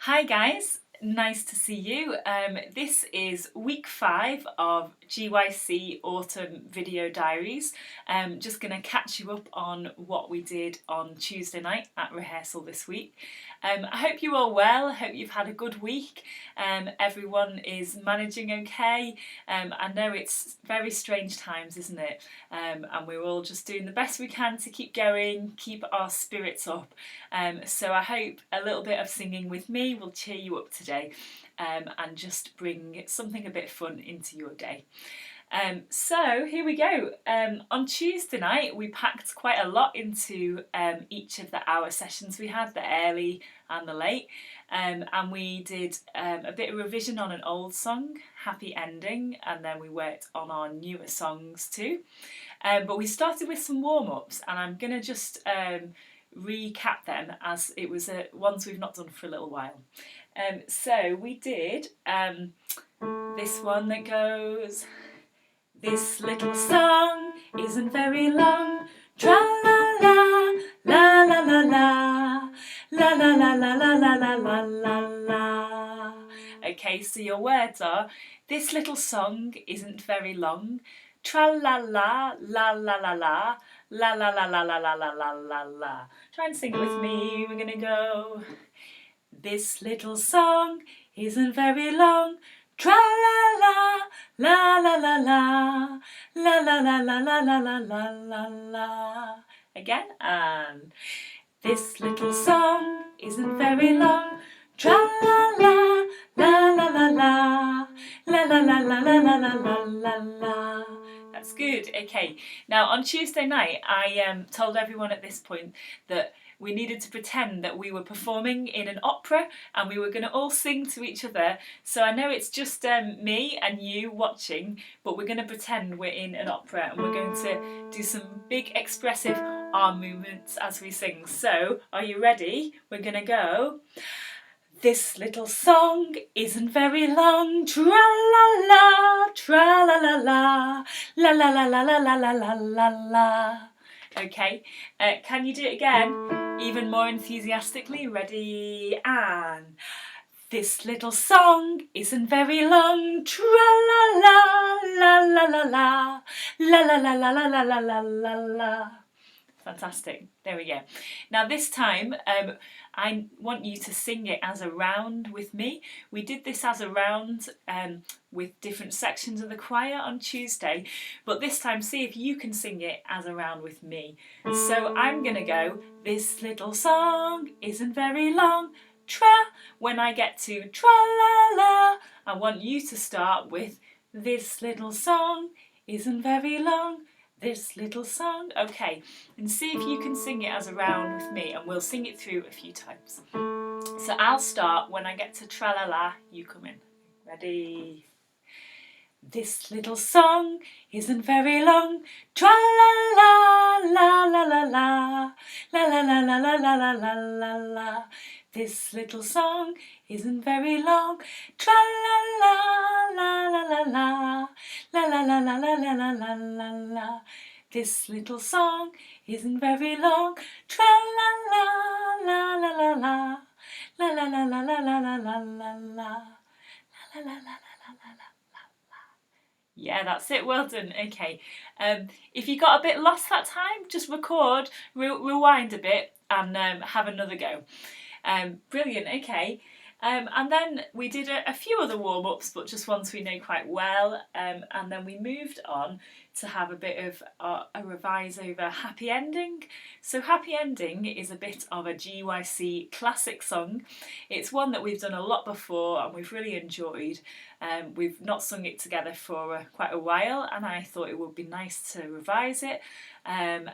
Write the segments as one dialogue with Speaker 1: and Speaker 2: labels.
Speaker 1: Hi guys, nice to see you. This is week 5 of GYC Autumn Video Diaries. Just going to catch you up on what we did on Tuesday night at rehearsal this week. I hope you're all well, I hope you've had a good week. Everyone is managing okay. I know it's very strange times, isn't it? And we're all just doing the best we can to keep going, keep our spirits up. So I hope a little bit of singing with me will cheer you up today and just bring something a bit fun into your day. So here we go. On Tuesday night we packed quite a lot into each of the hour sessions we had, the early and the late, and we did a bit of revision on an old song, Happy Ending, and then we worked on our newer songs too. But we started with some warm-ups, and I'm going to just recap them as it was ones we've not done for a little while. So we did this one that goes, this little song isn't very long, tra-la-la, la-la-la-la, la-la-la-la-la-la-la-la-la. Okay, so your words are, this little song isn't very long, tra-la-la, la-la-la-la, la-la-la-la-la-la-la-la-la. Try and sing it with me. We're gonna go, this little song isn't very long, tra-la-la, la-la-la-la, la-la-la-la-la-la-la-la-la. Again, and this little song isn't very long, tra-la-la, la-la-la-la, la-la-la-la-la-la-la-la-la. That's good. Okay, now on Tuesday night I told everyone at this point that we needed to pretend that we were performing in an opera and we were going to all sing to each other. So I know it's just me and you watching, but we're going to pretend we're in an opera and we're going to do some big expressive arm movements as we sing. So are you ready? We're going to go, this little song isn't very long, tra-la-la, tra-la-la-la, la-la-la-la-la-la-la-la-la. Okay, can you do it again, even more enthusiastically? Ready, and this little song isn't very long, tra-la-la, la-la-la-la, la-la-la-la-la-la-la-la-la. Fantastic, there we go. Now this time I want you to sing it as a round with me. We did this as a round with different sections of the choir on Tuesday, but this time see if you can sing it as a round with me. So I'm going to go, this little song isn't very long, tra. When I get to tra-la-la, I want you to start with, this little song isn't very long, this little song. Okay, and see if you can sing it as a round with me, and we'll sing it through a few times. So I'll start. When I get to tra-la-la, you come in. Ready? This little song isn't very long, tra-la-la, la-la-la-la, la-la-la-la-la-la-la-la-la. This little song isn't very long, tra-la-la, la-la-la-la, la-la-la-la-la-la-la-la-la. This little song isn't very long, tra-la-la, la-la-la-la, la-la-la-la-la-la-la-la-la, la-la-la-la-la-la-la. Yeah, that's it. Well done. Okay. If you got a bit lost that time, just record, rewind a bit, and have another go. Brilliant. Okay. And then we did a few other warm-ups, but just ones we know quite well. And then we moved on to have a bit of a revise over Happy Ending. So Happy Ending is a bit of a GYC classic song. It's one that we've done a lot before and we've really enjoyed. We've not sung it together for quite a while, and I thought it would be nice to revise it and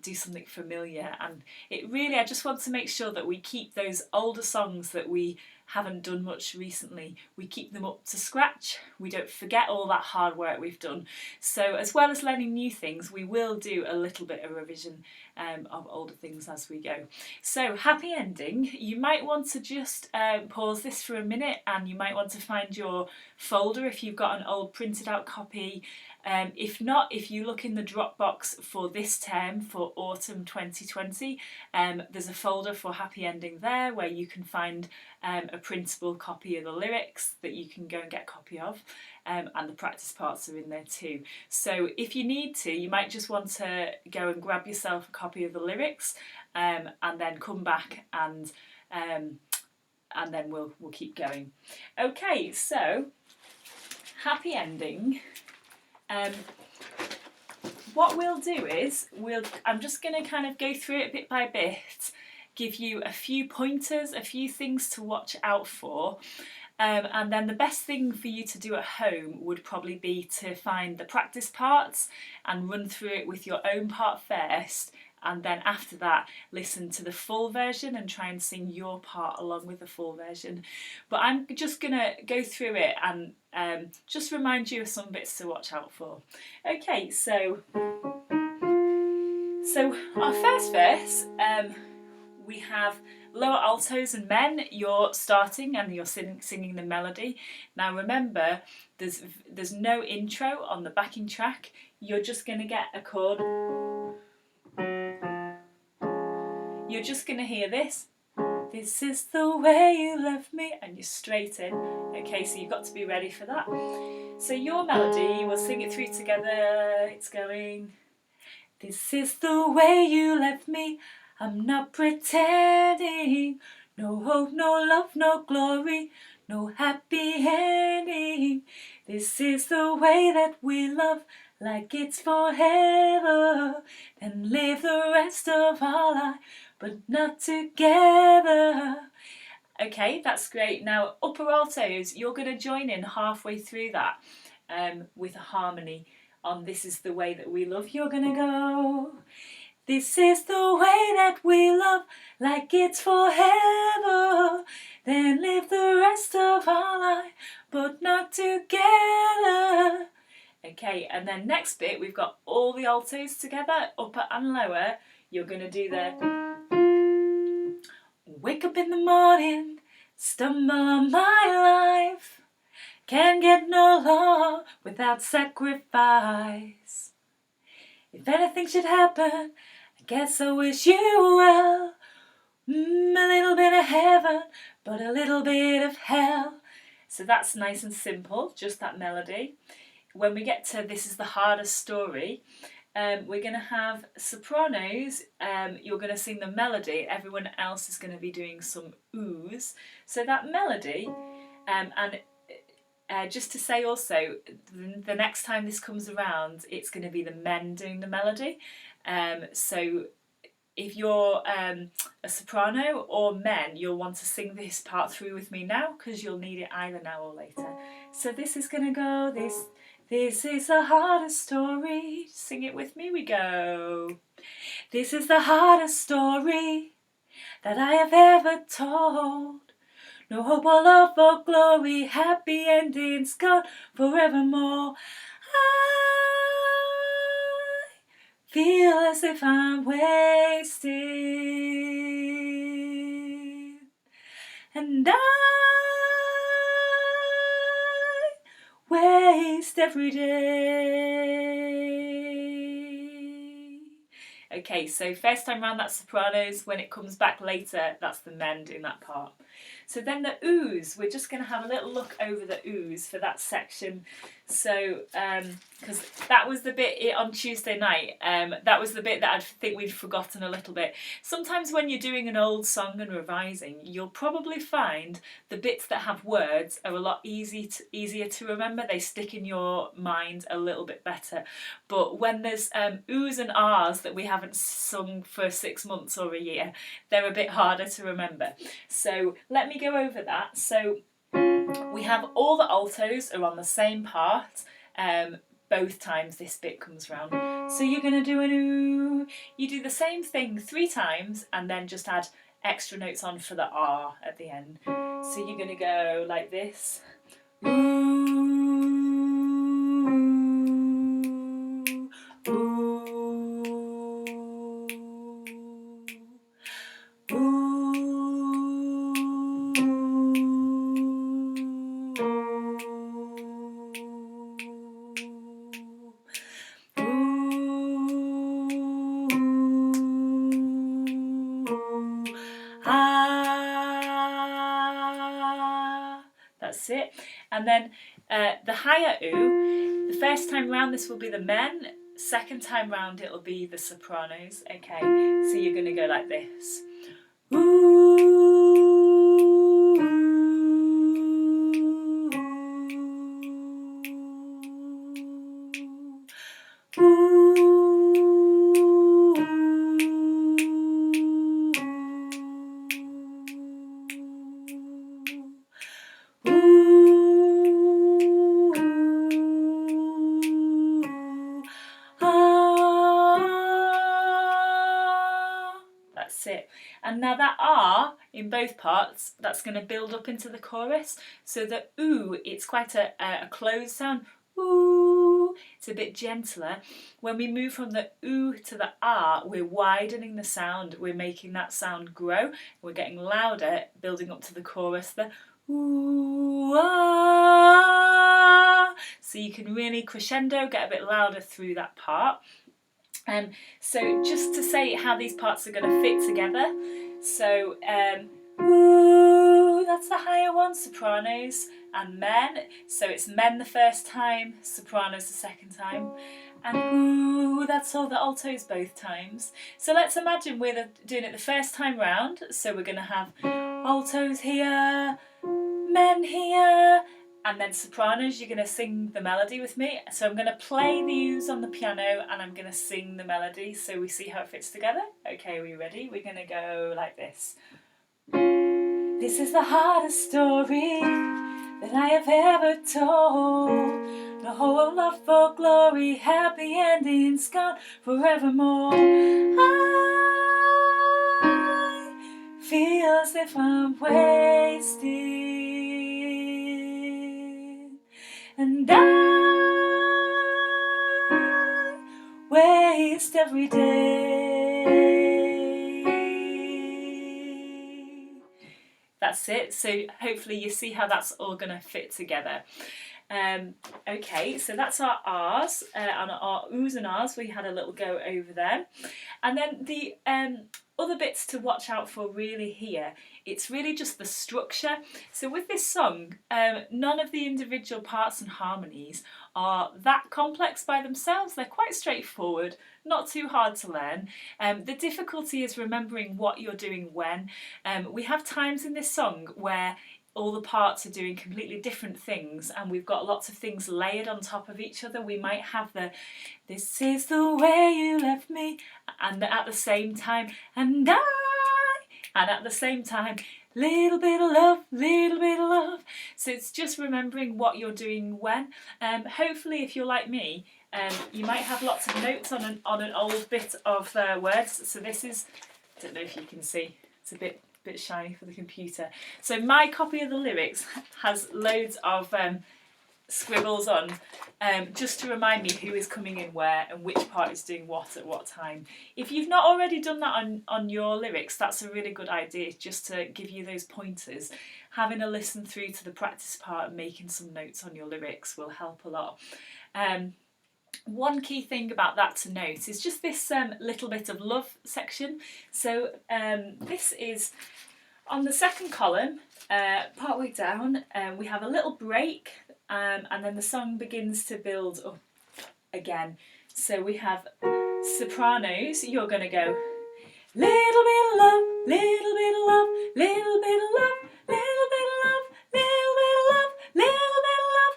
Speaker 1: do something familiar. And it really, I just want to make sure that we keep those older songs that we haven't done much recently, we keep them up to scratch. We don't forget all that hard work we've done. So as well as learning new things, we will do a little bit of revision of older things as we go. So happy ending, you might want to just pause this for a minute, and you might want to find your folder if you've got an old printed out copy. If not, if you look in the Dropbox for this term, for autumn 2020, there's a folder for happy ending there where you can find a printable copy of the lyrics that you can go and get a copy of, and the practice parts are in there too. So if you need to, you might just want to go and grab yourself a copy of the lyrics, and then come back, and then we'll keep going. Okay, so happy ending. What we'll do is I'm just going to kind of go through it bit by bit, give you a few pointers, a few things to watch out for, and then the best thing for you to do at home would probably be to find the practice parts and run through it with your own part first, and then after that listen to the full version and try and sing your part along with the full version. But I'm just going to go through it and just remind you of some bits to watch out for. Okay, so our first verse, we have lower altos and men. You're starting and you're singing the melody. Now remember, there's no intro on the backing track. You're just going to get a chord. You're just going to hear this. This is the way you left me, and you're straight in. Okay, so you've got to be ready for that. So your melody, we'll sing it through together. It's going. This is the way you left me, I'm not pretending. No hope, no love, no glory, no happy ending. This is the way that we love, like it's forever. Then live the rest of our life, but not together. Okay, that's great. Now upper altos, you're going to join in halfway through that with a harmony on This Is the Way That We Love. You're going to go, this is the way that we love, like it's forever. Then live the rest of our life, but not together. Okay, and then next bit, we've got all the altos together, upper and lower. You're going to do the wake up in the morning, stumble on my life, can't get no love without sacrifice. If anything should happen, I guess I wish you well. A little bit of heaven, but a little bit of hell. So that's nice and simple, just that melody. When we get to This Is the Hardest Story, we're going to have sopranos. You're going to sing the melody. Everyone else is going to be doing some oohs. So that melody, and just to say also, the next time this comes around, it's going to be the men doing the melody. So if you're a soprano or men, you'll want to sing this part through with me now, because you'll need it either now or later. So this is going to go, this is the hardest story. Sing it with me, we go. This is the hardest story that I have ever told. No hope or love or glory, happy endings gone forevermore. I feel as if I'm wasted, and I waste every day. Okay, so first time round that's sopranos. When it comes back later, that's the men doing that part. So then the oohs, we're just going to have a little look over the oohs for that section. So, because that was the bit on Tuesday night, that was the bit that I think we'd forgotten a little bit. Sometimes when you're doing an old song and revising, you'll probably find the bits that have words are a lot easier to remember. They stick in your mind a little bit better. But when there's oohs and ahs that we haven't sung for 6 months or a year, they're a bit harder to remember. So let me go over that. So we have all the altos are on the same part both times this bit comes round. So you're going to do an ooh. You do the same thing 3 times and then just add extra notes on for the ah at the end. So you're going to go like this. Ooh, ooh, That's it. And then the higher ooh, the first time round this will be the men, second time round it'll be the sopranos. Okay, so you're going to go like this. That's it. And now that R in both parts, that's going to build up into the chorus. So the ooh, it's quite a closed sound. Ooh, it's a bit gentler. When we move from the ooh to the R, we're widening the sound. We're making that sound grow. We're getting louder, building up to the chorus. The ooh, ah. So you can really crescendo, get a bit louder through that part. So just to say how these parts are going to fit together. So ooh, that's the higher one, sopranos and men. So it's men the first time, sopranos the second time. And ooh, that's all the altos both times. So let's imagine we're doing it the first time round. So we're going to have altos here, men here, and then sopranos, you're going to sing the melody with me. So I'm going to play the oohs on the piano and I'm going to sing the melody so we see how it fits together. Okay, are we ready? We're going to go like this. This is the hardest story that I have ever told. The whole love for glory, happy endings gone forevermore. I feel as if I'm wasted. And I waste every day. That's it. So hopefully you see how that's all going to fit together. Okay, so that's our R's and our oohs and R's. We had a little go over them. And then the other bits to watch out for really here, it's really just the structure. So with this song, none of the individual parts and harmonies are that complex by themselves. They're quite straightforward, not too hard to learn. The difficulty is remembering what you're doing when. We have times in this song where all the parts are doing completely different things and we've got lots of things layered on top of each other. We might have the "this is the way you left me" and at the same time "and I," and at the same time "little bit of love, little bit of love." So it's just remembering what you're doing when. Hopefully if you're like me, you might have lots of notes on an old bit of words. So this is, I don't know if you can see, it's a bit shiny for the computer. So my copy of the lyrics has loads of scribbles on, just to remind me who is coming in where and which part is doing what at what time. If you've not already done that on your lyrics, that's a really good idea, just to give you those pointers. Having a listen through to the practice part and making some notes on your lyrics will help a lot. One key thing about that to note is just this little bit of love section. So this is on the second column, partway down, we have a little break, and then the song begins to build up again. So we have sopranos, you're going to go little bit of love, little bit of love, little bit of love, little bit of love, little bit of love, little bit of love,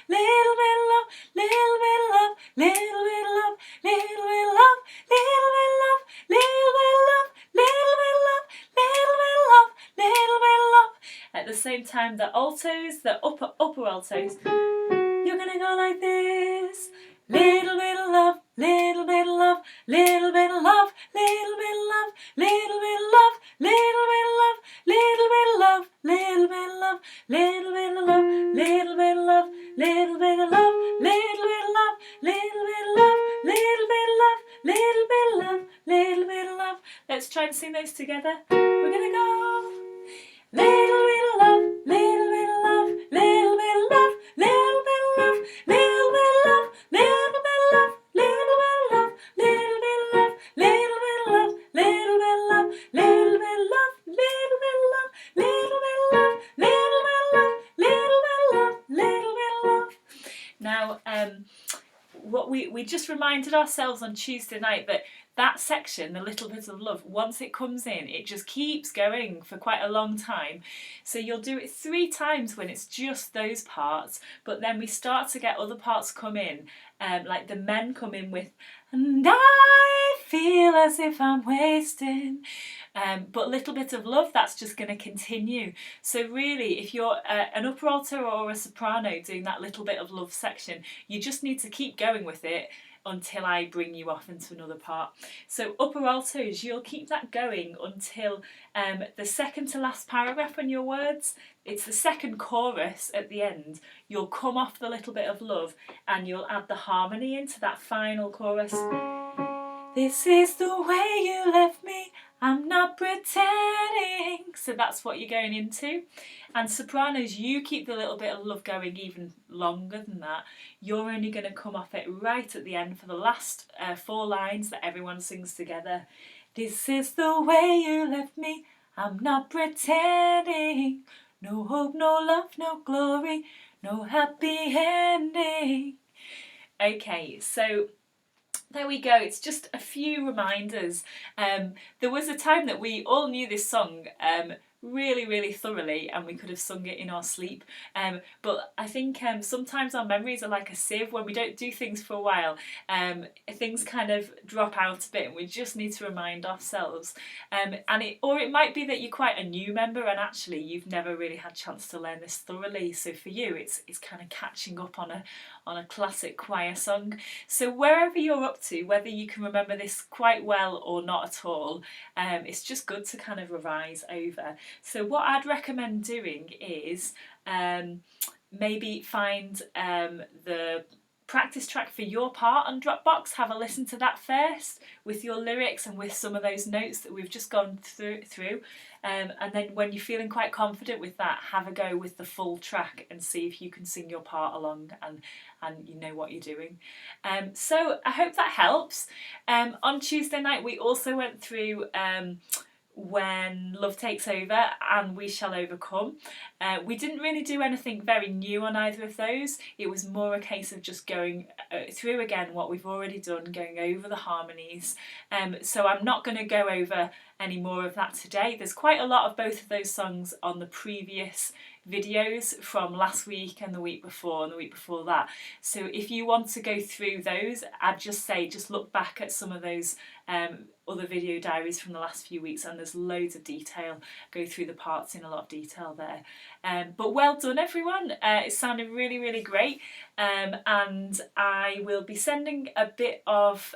Speaker 1: little bit of love, little bit of love, little bit of love, little bit of love, little bit of love, little bit of love, little bit of love, little bit of love, little bit of love, little bit of love. At the same time, the altos, the upper altos, you're gonna go like this. Little bit of love, little bit of love, little bit of love, little bit of love, little bit of love, little bit of love, little bit of love, sing those together? We're gonna go. Little bit of love, little bit of love, little bit of love, little bit of love, little bit of love, little bit of love, little bit of love, little bit of love, little bit of love, little bit of love, little bit of love, little bit of love, little bit of love, little bit of love, little bit of love, little bit of love. Now, what we just reminded ourselves on Tuesday night that section, the little bit of love, once it comes in, it just keeps going for quite a long time. So you'll do it 3 times when it's just those parts, but then we start to get other parts come in, like the men come in with, and I feel as if I'm wasting. But little bit of love, that's just going to continue. So really, if you're an upper alto or a soprano doing that little bit of love section, you just need to keep going with it until I bring you off into another part. So upper altos, you'll keep that going until the second to last paragraph on your words. It's the second chorus at the end. You'll come off the little bit of love and you'll add the harmony into that final chorus. This is the way you left me, I'm not pretending. So that's what you're going into. And sopranos, you keep the little bit of love going even longer than that. You're only going to come off it right at the end for the last 4 lines that everyone sings together. This is the way you left me, I'm not pretending. No hope, no love, no glory, no happy ending. Okay, so there we go. It's just a few reminders. There was a time that we all knew this song really thoroughly and we could have sung it in our sleep, but I think sometimes our memories are like a sieve. When we don't do things for a while, things kind of drop out a bit and we just need to remind ourselves, or it might be that you're quite a new member and actually you've never really had a chance to learn this thoroughly, so for you it's kind of catching up on a classic choir song. So wherever you're up to, whether you can remember this quite well or not at all, it's just good to kind of revise over. So what I'd recommend doing is maybe find the practice track for your part on Dropbox, have a listen to that first with your lyrics and with some of those notes that we've just gone through. And then when you're feeling quite confident with that, have a go with the full track and see if you can sing your part along and you know what you're doing. So I hope that helps. On Tuesday night we also went through When Love Takes Over and We Shall Overcome. We didn't really do anything very new on either of those. It was more a case of just going through again what we've already done, going over the harmonies. So I'm not going to go over any more of that today. There's quite a lot of both of those songs on the previous videos from last week and the week before and the week before that. So if you want to go through those, I'd just say just look back at some of those other video diaries from the last few weeks, and there's loads of detail. Go through the parts in a lot of detail there. But well done everyone, it sounded really great, and I will be sending a bit of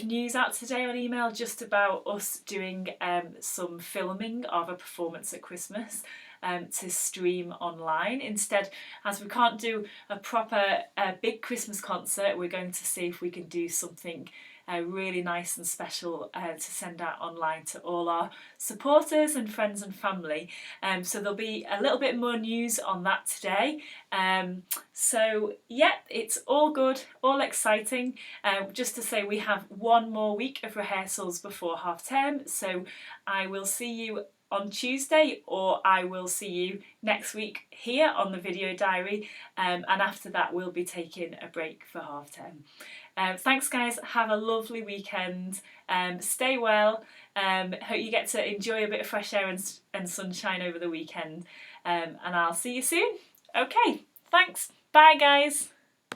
Speaker 1: news out today on email just about us doing some filming of a performance at Christmas to stream online. Instead, as we can't do a proper big Christmas concert, we're going to see if we can do something really nice and special to send out online to all our supporters and friends and family. So there'll be a little bit more news on that today. So yeah, it's all good, all exciting. Just to say, we have 1 more week of rehearsals before half term, so I will see you on Tuesday, or I will see you next week here on the video diary, and after that we'll be taking a break for half term. Thanks guys, have a lovely weekend, stay well, hope you get to enjoy a bit of fresh air and sunshine over the weekend, and I'll see you soon. Okay, thanks, bye guys.